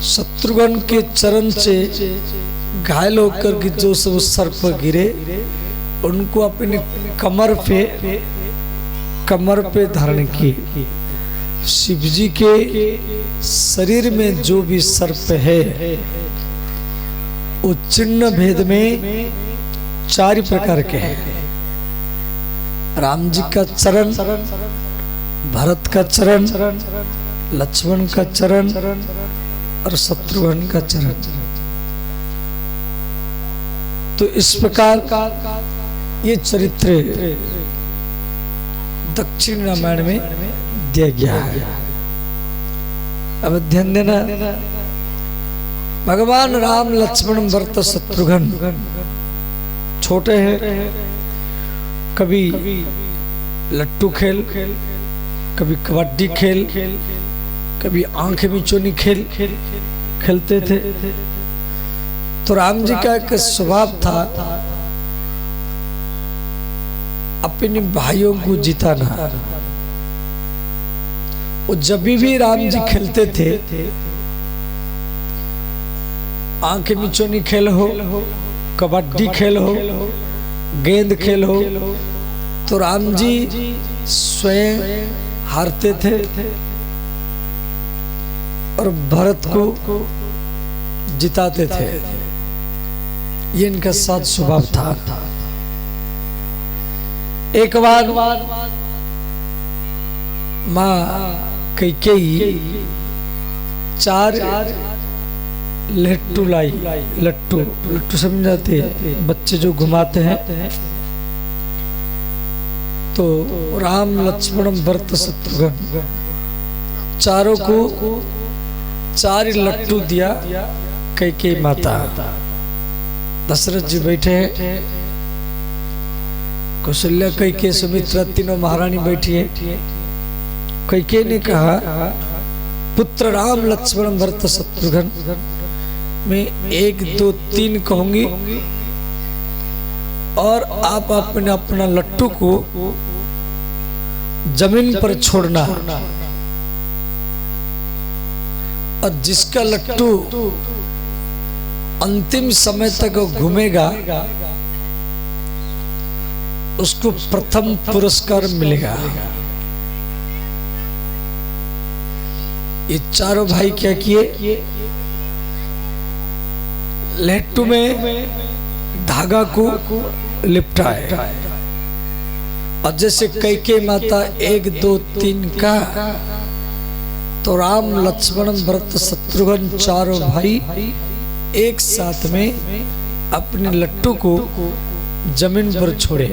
शत्रुघ्न के चरण से घायल होकर के जो सब सर्प गिरे उनको अपने कमर पे धारण किए। शिव जी के शरीर में जो भी सर्प है वो चिन्ह भेद में 4 प्रकार के हैं। राम जी का चरण, भरत का चरण, लक्ष्मण का चरण और शत्रुघ्न का चरण। तो इस प्रकार ये चरित्र दक्षिण रामायण में दिया गया है। अब ध्यान देना, भगवान राम लक्ष्मण भरत शत्रुघ्न छोटे हैं, कभी लट्टू खेल, कभी कबड्डी खेल, कभी आंख मिचौनी खेल खेलते थे। तो राम जी का एक स्वभाव था अपने भाइयों को जिताना। वो जब भी राम जी खेलते थे, आंख मिचौनी खेल हो, कबड्डी खेल हो, गेंद खेल हो, तो राम जी स्वयं हारते थे और भरत को जिताते थे। ये इनका साथ स्वभाव था। एक बार माँ कैकेयी 4 लट्टू लाई। लट्टू समझाते हैं, बच्चे जो घुमाते हैं। तो राम लक्ष्मण भरत शत्रुघ्न चारों को 4 लट्टू दिया कैकेयी माता। दशरथ जी बैठे हैं, कौशल्या, कैकेयी, सुमित्रा तीनों महारानी बैठी है। कैकेयी ने कहा, पुत्र राम लक्ष्मण भरत शत्रुघ्न मैं 1 2 3 कहूंगी और आप अपने अपना लट्टू को जमीन पर छोड़ना, और जिसका लट्टू अंतिम समय तक घूमेगा उसको प्रथम पुरस्कार मिलेगा। ये चारों भाई क्या किए, लट्टू में धागा को लिपटाए, और जैसे कैकेयी माता 1 2 3 का, तो राम लक्ष्मण भरत शत्रुघ्न चारों भाई एक साथ में अपने लट्टू को जमीन पर छोड़े।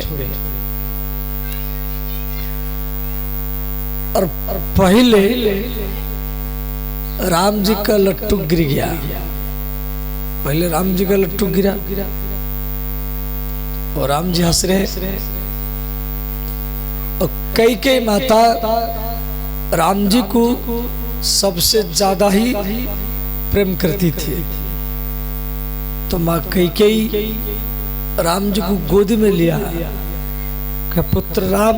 और पहले राम जी का लट्टू गिर गया। पहले राम जी का लट्टू गिरा और राम जी हंस रहे। और कैकेयी माता राम जी को सबसे ज्यादा ही प्रेम करती थी। तो माँ कैकेयी राम जी को गोदी में लिया, कहा, पुत्र राम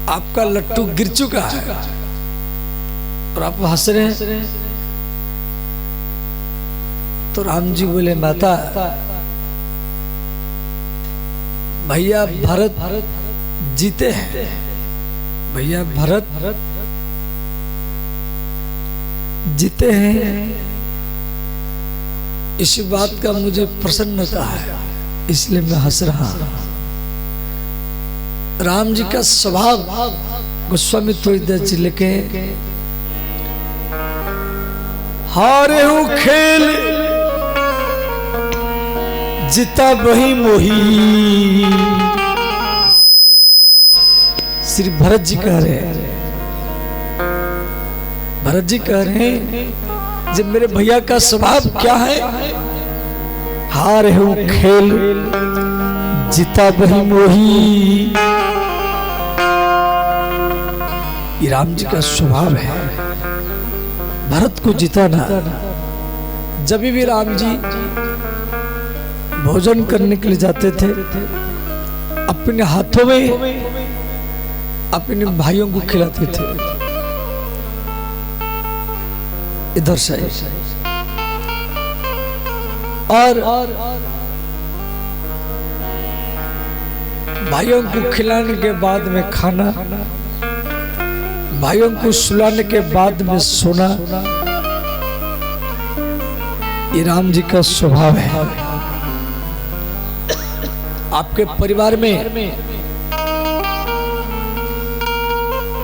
आपका लट्टू गिर चुका है और आप हंस रहे हैं। तो राम जी बोले, माता भैया भरत जीते हैं, भैया भरत जीते हैं, इस बात का मुझे प्रसन्नता है, इसलिए मैं हंस रहा। राम जी का स्वभाव गोस्वामी तुलसीदास जी लिखे, हारे हूं खेल जीता वही मोही। श्री भरत जी कह रहे हैं, भरत जी कह रहे हैं, जब मेरे भैया का स्वभाव क्या है, हारे हूं खेल जीता वही मोही। ये राम जी का स्वभाव है, भरत को जिताना। जब भी राम जी भोजन करने के लिए जाते थे, अपने हाथों में अपने भाइयों को खिलाते थे। इधर से और भाइयों को खिलाने के बाद में खाना, भाइयों को सुलाने के बाद में सोना, ये राम जी का स्वभाव है। आपके परिवार में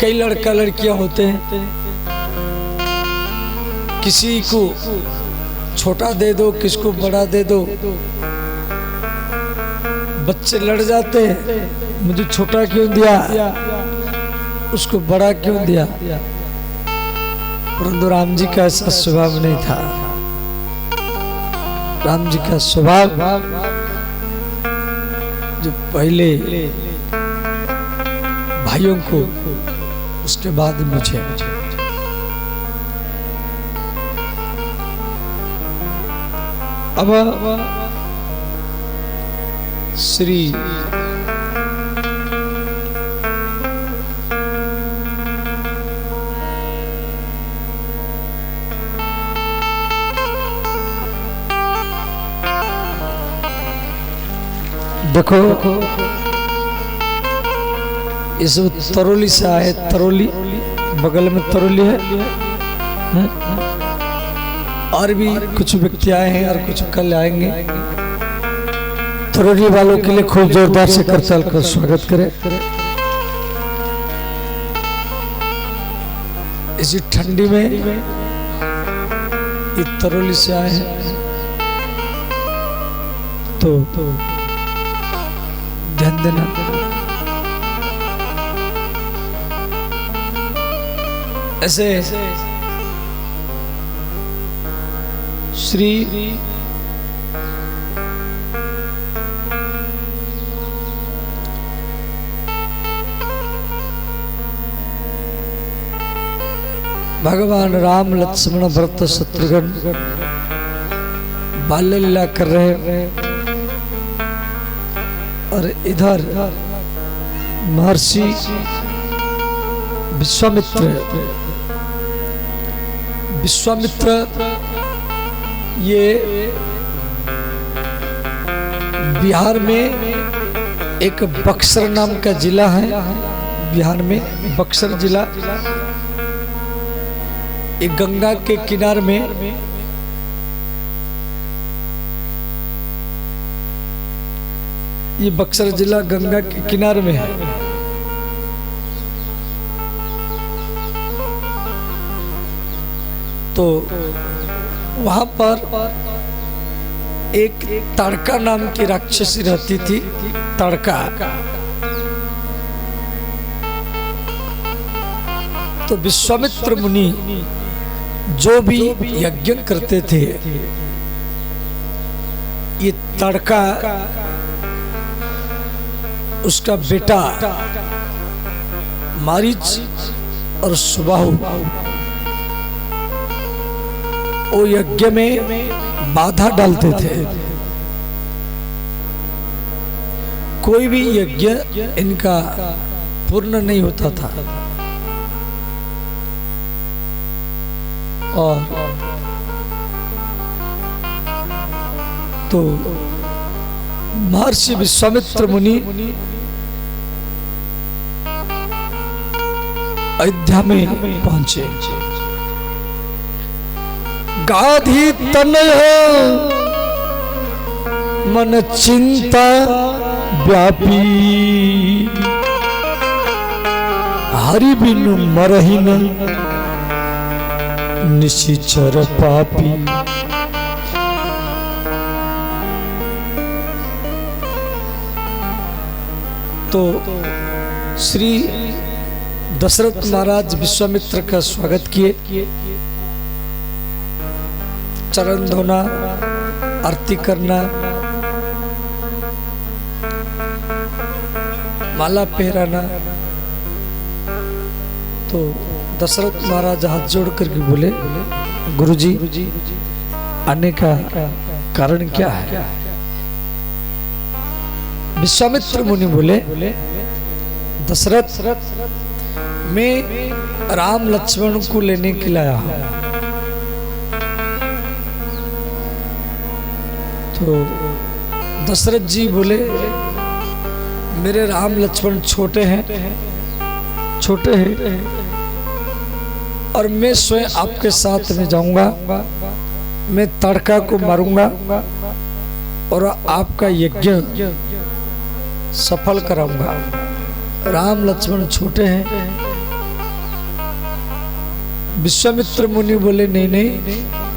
कई लड़का लड़कियां होते हैं, किसी को छोटा दे दो, किसको बड़ा दे दो, बच्चे लड़ जाते हैं, मुझे छोटा क्यों दिया, उसको बड़ा क्यों दिया। परंतु राम जी का ऐसा स्वभाव नहीं था। राम जी का स्वभाव जो पहले भाइयों को, उसके बाद मुझे। अब श्री देखो, इस तरोली से आए, तरोली बगल में तरोली है, और भी कुछ व्यक्ति आए हैं और कुछ कल आएंगे। तरोली वालों के लिए खूब जोरदार से करताल कर स्वागत करें। इसी ठंडी में ये तरोली से आए हैं, तो ध्यान देना। ऐसे श्री भगवान राम लक्ष्मण भरत शत्रुघ्न बाल्य लीला कर रहे हैं, और इधर महर्षि विश्वामित्र ये बिहार में एक बक्सर नाम का जिला है। बिहार में बक्सर जिला, एक गंगा के किनारे में ये बक्सर जिला गंगा के किनारे में है। तो वहां पर एक ताड़का नाम की राक्षसी रहती थी। ताड़का, तो विश्वामित्र मुनि जो भी यज्ञ करते थे, ये ताड़का उसका बेटा मारीच और सुबाहु वो यज्ञ में बाधा डालते थे। कोई भी यज्ञ इनका पूर्ण नहीं होता था। और तो महर्षि विश्वामित्र मुनि अयोध्या में पहुंचे। गाधी तनय मन चिंता व्यापी, हरि बिनु मरहि न निशिचर पापी। तो श्री दशरथ महाराज विश्वामित्र का स्वागत किए, चरण धोना, आरती करना, माला पहराना। तो दशरथ महाराज हाथ जोड़ करके बोले, गुरुजी आने का कारण क्या है? विश्वामित्र मुनि बोले, दशरथ मैं राम लक्ष्मण को लेने के लिए आया हूं। तो दशरथ जी बोले मेरे राम लक्ष्मण छोटे हैं और मैं स्वयं आपके साथ में जाऊंगा, मैं ताड़का को मारूंगा और आपका यज्ञ सफल कराऊंगा। राम लक्ष्मण छोटे हैं। विश्वामित्र मुनि बोले नहीं,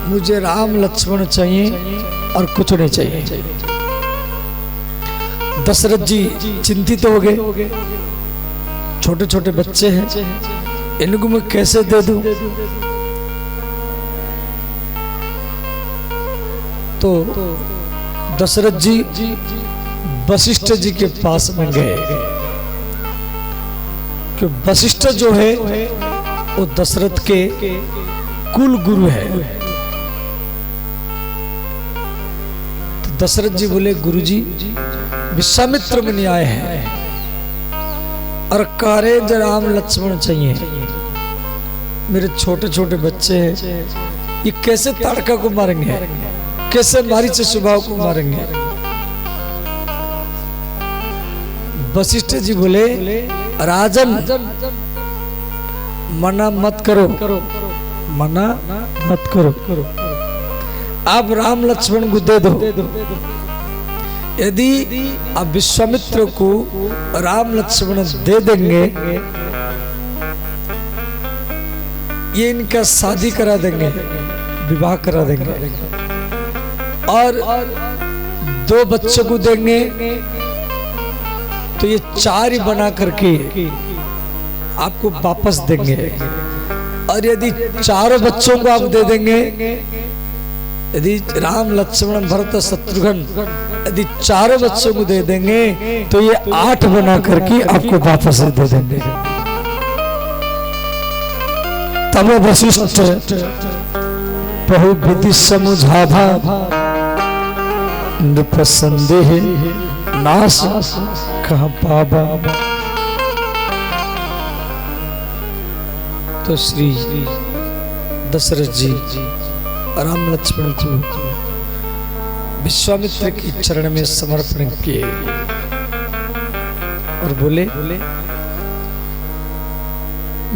मुझे राम लक्ष्मण चाहिए और कुछ नहीं चाहिए। दशरथ जी चिंतित हो गए, छोटे छोटे बच्चे हैं, इनको मैं कैसे दे दूं? तो दशरथ जी वशिष्ठ जी के पास में गए, कि वशिष्ठ जो है वो दशरथ के कुल गुरु है। तो दशरथ जी बोले गुरुजी, विश्वामित्र मुनि आए हैं और कह रहे हैं राम लक्ष्मण चाहिए, मेरे छोटे छोटे बच्चे हैं, ये कैसे ताड़का को मारेंगे, कैसे मारीच स्वभाव को मारेंगे? वशिष्ठ जी बोले राजन मना मत करो, मना मत करो, आप राम लक्ष्मण को दे दो। यदि आप विश्वामित्र को राम लक्ष्मण दे देंगे, ये इनका शादी करा देंगे, विवाह करा देंगे और 2 बच्चों को देंगे, तो ये 4 ही बना करके आपको वापस देंगे। और यदि 4 बच्चों को आप दे देंगे, यदि राम लक्ष्मण भरत शत्रुघ्न यदि 4 बच्चों को दे देंगे, तो ये 8 बना करके आपको वापस दे देंगे। तब वशिष्ठ बहु विधि समुझावा, नृप संदेह नाश कहाँ पावा। तो श्री दशरथ जी राम लक्ष्मण को विश्वामित्र की चरण में समर्पण किए और बोले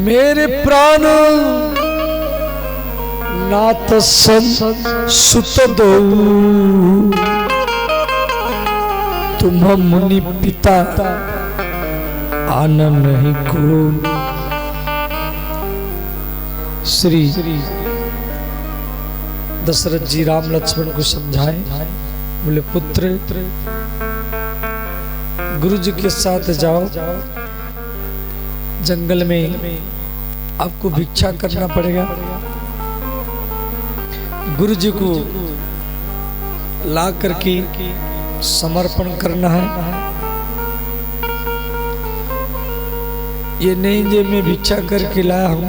मेरे प्राण नाथ सुत दो, तुम मुनि पिता आन नहीं को। श्री दशरथ जी राम लक्ष्मण को समझाए, बोले पुत्र गुरु जी के साथ जाओ, जंगल में आपको भिक्षा करना पड़ेगा, गुरु जी को ला करके समर्पण करना है। ये नहीं जो मैं भिक्षा करके लाया हूं,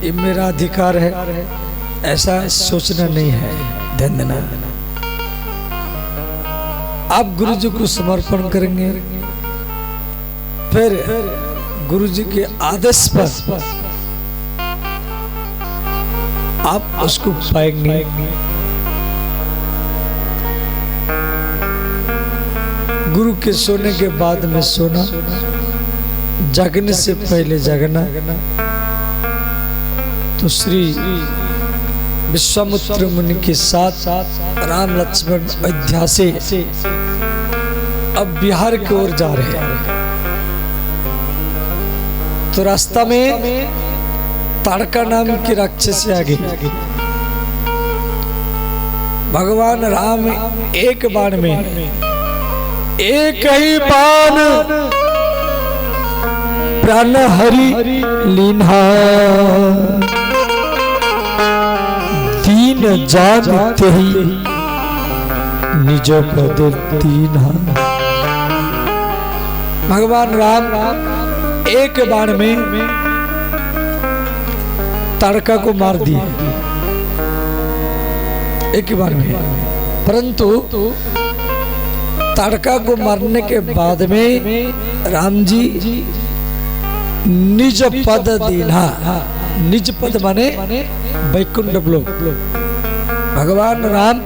ये मेरा अधिकार है, ऐसा सोचना नहीं है। ध्यान देना, आप गुरु जी को समर्पण करेंगे, फिर गुरु जी के आदेश पर आप उसको पाएंगे। गुरु के सोने के बाद में सोना, जागने से पहले जागना। तो श्री विश्वामित्र मुनि के साथ राम लक्ष्मण अयोध्या से अब बिहार की ओर जा रहे हैं। तो रास्ता में ताड़का नाम की राक्षसी आ गई। भगवान राम एक बाण में, एक ही बाण प्राण हरि लीन्हा, दीन जानते ही निज पद दीन्हा। भगवान राम एक बाण में ताड़का को मार दिए, एक बार में। परंतु ताड़का को मारने के बाद में राम जी निज पद दीन्हा, निज पद माने वैकुंठ लोक। भगवान राम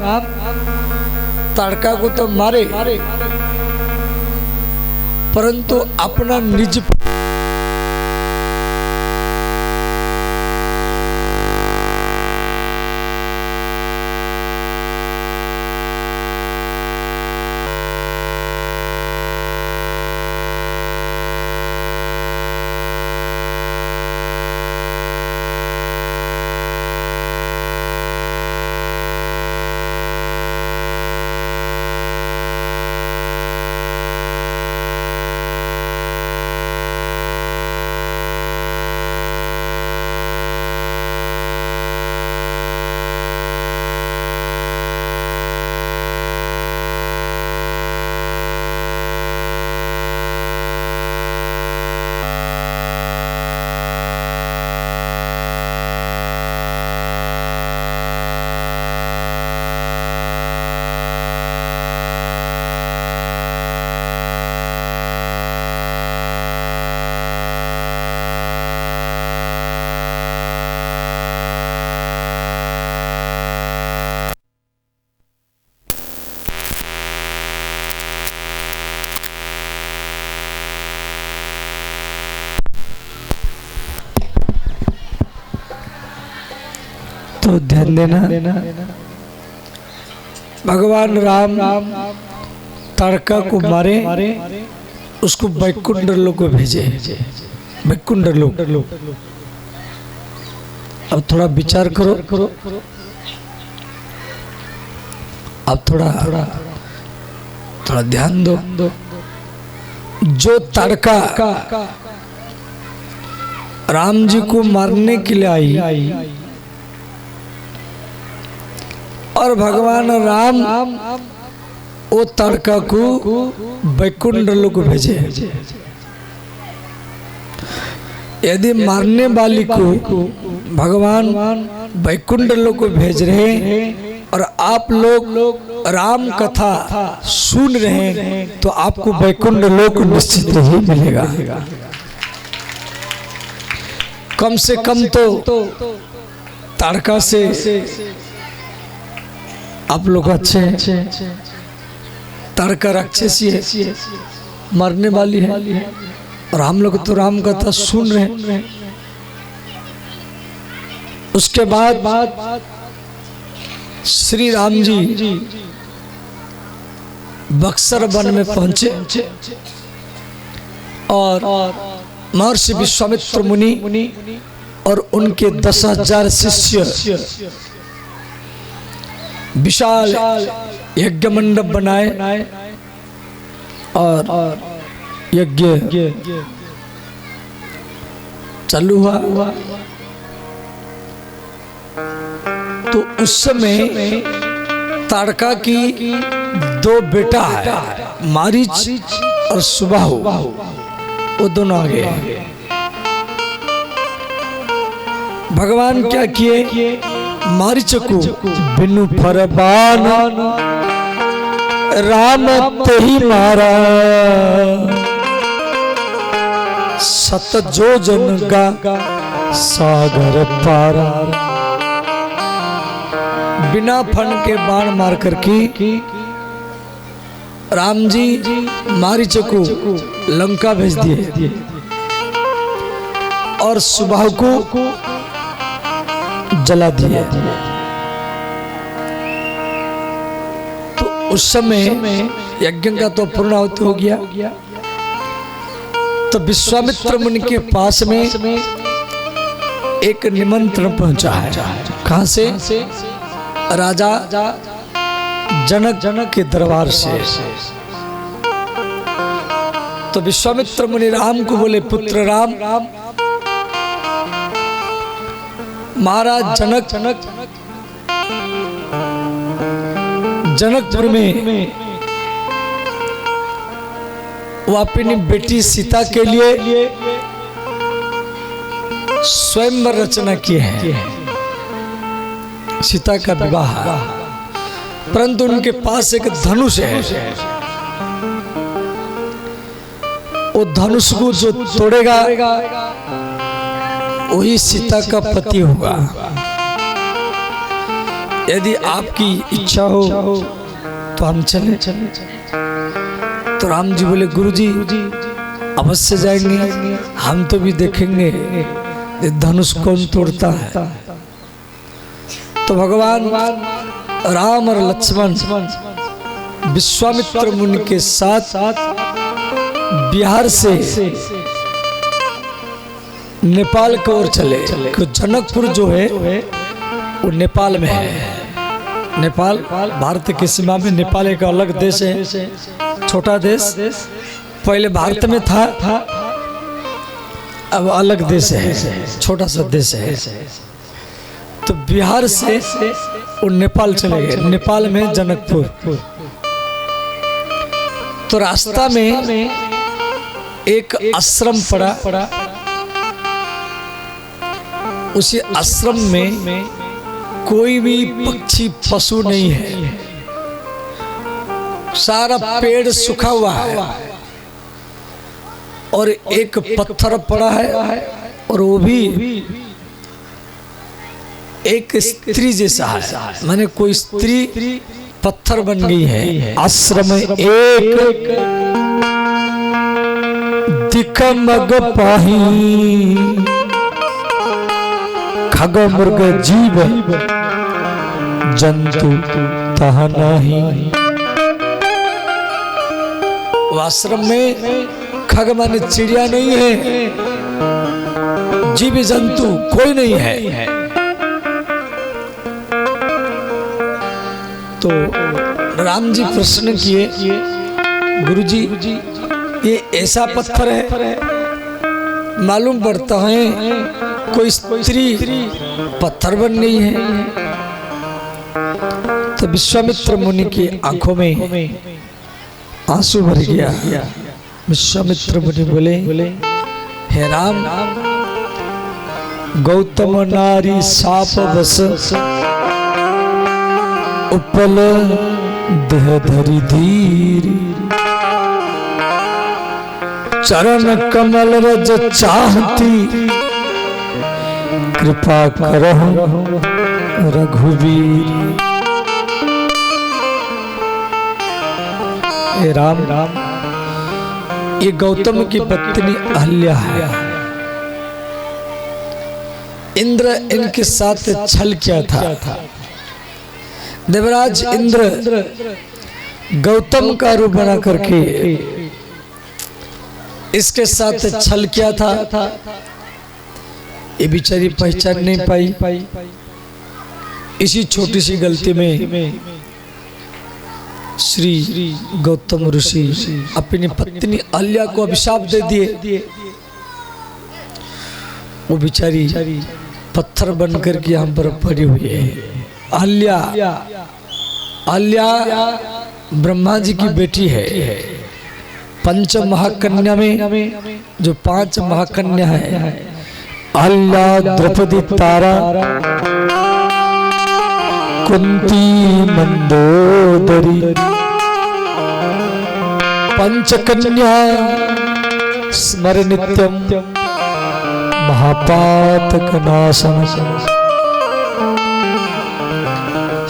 ताड़का को तो मारे, परंतु अपना निज तो ध्यान देना, भगवान राम ताड़का को मारे, उसको वैकुंठ लोक को भेजे, वैकुंठ लोक। अब थोड़ा विचार करो, अब थोड़ा ध्यान दो। जो ताड़का राम जी को मारने के लिए आई और भगवान राम वो ताड़का को वैकुंठ लोक को भेजे। यदि मारने वाली को भगवान वैकुंठ लोक को भेज रहे हैं और आप लोग राम कथा सुन रहे हैं, तो आपको वैकुंठ लोक निश्चित ही मिलेगा। कम से कम तो ताड़का से आप लोग अच्छे हैं। ताड़का राक्षसी है, मरने वाली है, और हम लोग तो राम कथा सुन रहे हैं। उसके बाद श्री राम जी बक्सर वन में पहुंचे और महर्षि विश्वामित्र मुनि और उनके 10,000 शिष्य विशाल यज्ञ मंडप बनाए और यज्ञ चालू हुआ। तो उस समय ताड़का की 2 बेटा है, मारीच और सुबाहु, वो दोनों आ गए। भगवान क्या किए, मारीच को बिनु फरमान राम ते ही मारा, सत जो जन का सागर पारा। बिना फन के बाण मार कर की राम जी मारीच को लंका भेज दिए और सुबाहु को जला दिए। तो उस समय यज्ञ का तो पूर्णाहुति हो गया। तो विश्वामित्र मुनि के पास में एक निमंत्रण पहुंचा है। कहां से? राजा जनक के दरबार से। तो विश्वामित्र मुनि राम को बोले, पुत्र राम, महाराज जनकपुर में वो अपनी बेटी सीता के लिए स्वयंवर रचना किए हैं, सीता का विवाह। परंतु उनके पास एक धनुष है, वो धनुष को जो तोड़ेगा वही सीता का पति होगा। यदि आपकी इच्छा हो तो हम चले। तो राम जी बोले गुरुजी अवश्य जाएंगे, हम तो भी देखेंगे धनुष कौन तोड़ता है। तो भगवान राम और लक्ष्मण विश्वामित्र मुनि के साथ बिहार से नेपाल की ओर चले। जनकपुर जो है वो नेपाल में है। नेपाल भारत की सीमा में, नेपाल एक अलग देश है, छोटा देश, पहले भारत में था, अब अलग देश है, छोटा सा देश है। तो बिहार से वो नेपाल चले गए, नेपाल में जनकपुर। तो रास्ता में एक आश्रम पड़ा, उसी आश्रम में कोई भी पक्षी पशु नहीं है, सारा पेड़ सूखा हुआ है और एक पत्थर पड़ा है और वो भी एक स्त्री जैसा है, माने कोई स्त्री पत्थर बन गई है। आश्रम में एक दिखमग पाही खग मृग जीव जंतु तह नहीं। आश्रम में खग माने चिड़िया नहीं है, जीव जंतु कोई नहीं है। तो राम जी प्रश्न किए, गुरुजी ये ऐसा पत्थर है, मालूम पड़ता है कोई स्त्री पत्थर बन गई है। तो विश्वामित्र मुनि की आंखों में आंसू भर गया। विश्वामित्र मुनि बोले, हे राम, गौतम नारी साप बस उपल देह धरी धीर, चरण कमल रज चाहती कृपा करहु रघुवीर। हे राम, ये गौतम की पत्नी अहल्या है। इंद्र इनके साथ छल किया था। देवराज इंद्र गौतम का रूप बना करके इसके साथ छल किया था। ये बेचारी पहचान नहीं पाई। इसी छोटी सी गलती में श्री गौतम ऋषि अपनी पत्नी अहल्या को अभिशाप दे दिए। वो बेचारी पत्थर बनकर के यहाँ पर पड़ी हुई है। अहल्या ब्रह्मा जी की बेटी है। पंच महाकन्या में जो 5 महाकन्या है, अहल्या, द्रौपदी, तारा, कुंती, मंदोदरी, पंचकन्या स्मर नित्यम महापातक नाशन।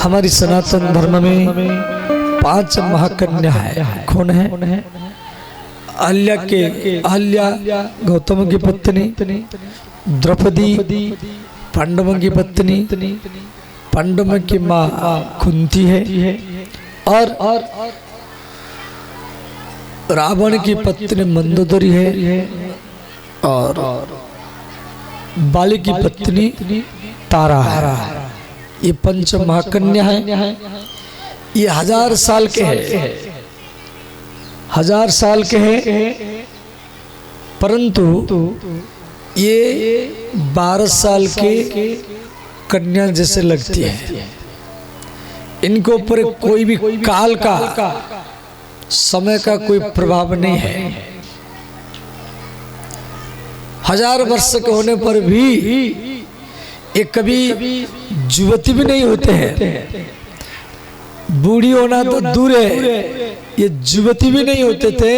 हमारी सनातन धर्म में 5 महाकन्या है। कौन है? अहल्या गौतम की पत्नी, द्रौपदी पांडवों की पत्नी, पांडवों की माँ कुंती है, और रावण की पत्नी मंदोदरी है, और बाली की पत्नी तारा है। ये 5 महाकन्या है। ये 1000 साल के हैं, 1000 साल के हैं, परंतु ये 12 साल के कन्या जैसे लगती है। इनके ऊपर कोई भी काल का, समय का कोई प्रभाव नहीं है। 1000 वर्ष के होने पर भी ये कभी युवती भी नहीं होते हैं। बूढ़ी होना तो दूर है, ये युवती भी नहीं होते थे,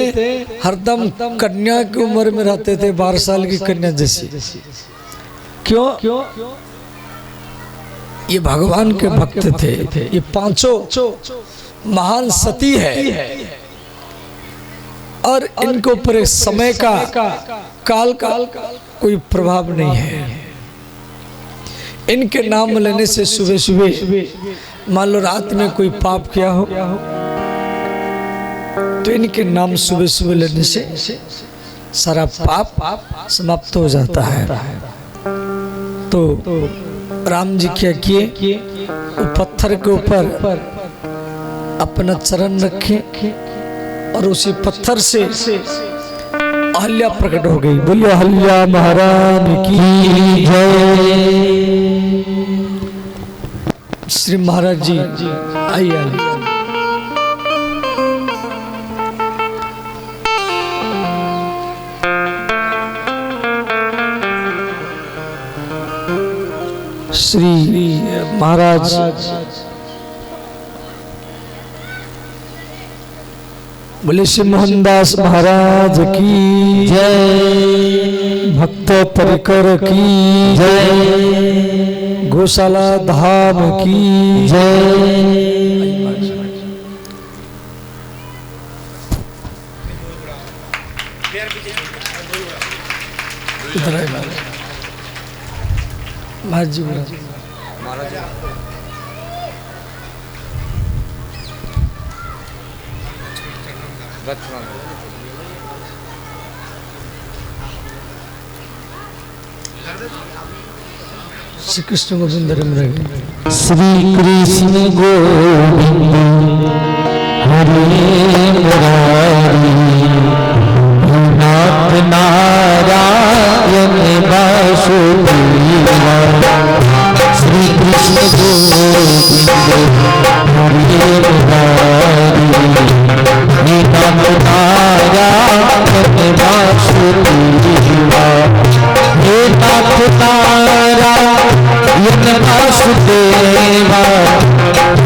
हरदम कन्या की उम्र में रहते थे, 12 साल की कन्या जैसी। क्यों? ये भगवान के भक्त थे। ये पांचों महान सती है और इनके ऊपर समय का काल कोई प्रभाव नहीं है। इनके नाम लेने से सुबह सुबह मान लो रात में कोई पाप किया हो तो इनके नाम सुबह सुबह लेने से सारा पाप समाप्त हो जाता है। तो राम जी क्या किए, वो पत्थर के ऊपर अपना चरण रखे और उसी पत्थर से अहल्या प्रकट हो गई। बोलिए अहल्या महारानी की जय। श्री महाराज जी आइए। श्री महाराज बोले श्री मोहनदास महाराज की जय, भक्त परिकर की जय, गौशाला धाम की जय। श्री कृष्ण गोविंद श्री कृष्ण गोविंद हरे मुरारी, नाथ नारायण वासुदेवा। श्री कृष्ण गोविंद हरे मुरारी, नाथ नारायण वासुदेवा। हे नाथ नारायण वासुदेवा,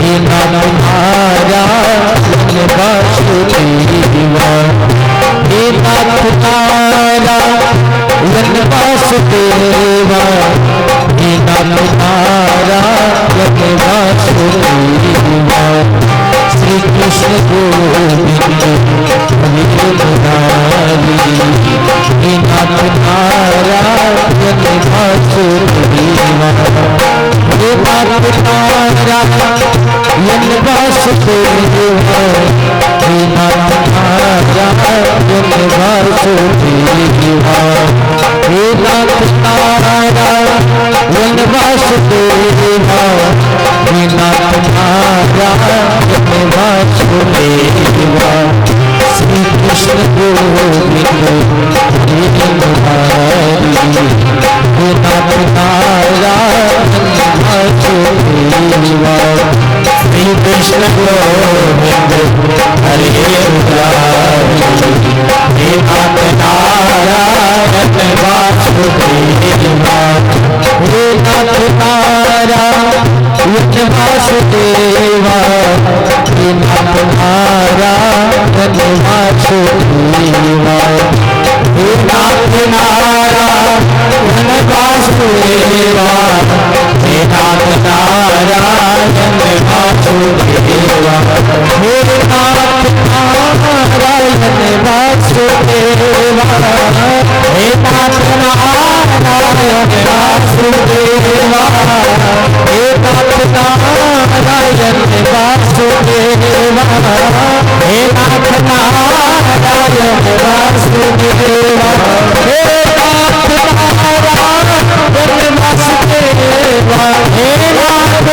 हे नाथ नारायण वासुदेवा। हे नाथ नारायण वासुदेवा, हे नाथ नारायण वासुदेवा। श्री कृष्ण गोविंद हरे मुरारी, हे नाथ नारायण वासुदेवा। हे नाथ नारायण वासुदेवा, हे नाथ नारायण वासुदेवा। हे नाथ नारायण वासुदेवा, हे नाथ नारायण वासुदेवा। श्री कृष्ण गोविंद हरे मुरारी, हे नाथ नारायण वासुदेवा। श्री कृष्ण गोविंद हरे मुरारी, हे नाथ नारायण वासुदेवा। हे नाथ नारायण वासुदेवा, हे नाथ नारायण वासुदेवा। हे नाथ नारायण वासुदेवा, हे नाथ नारायण वासुदेवा। हे नाथ नारायण वासुदेवा, हे नाथ नारायण वासुदेवा। हे नाथ नारायण वासुदेवा, हे नाथ नारायण वासुदेवा। हे नाथ नारायण वासुदेवा, हे नाथ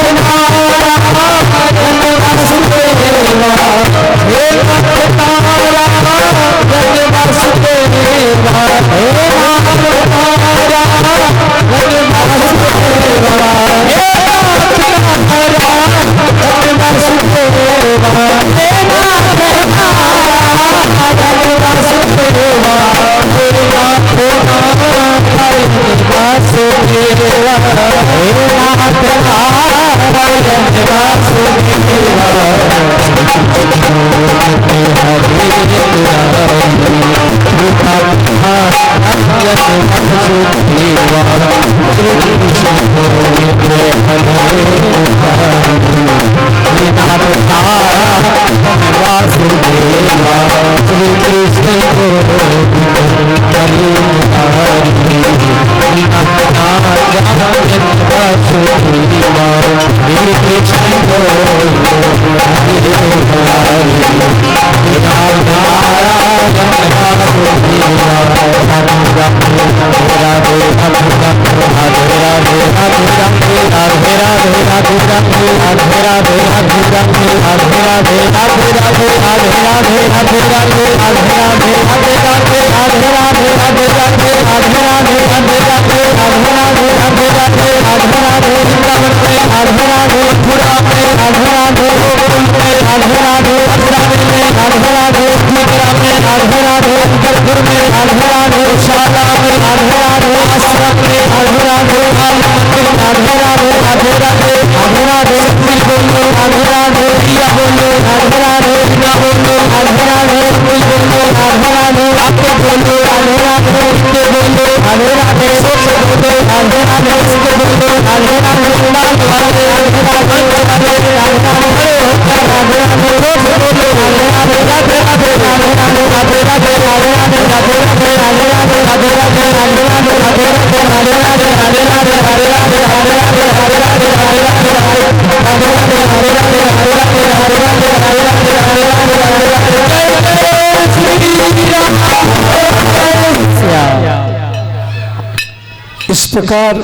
इस प्रकार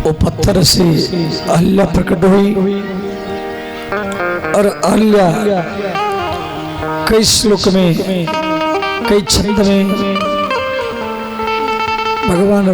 वो पत्थर से अहल्या प्रकट हुई और अहल्या कई श्लोक में कई छंद में भगवान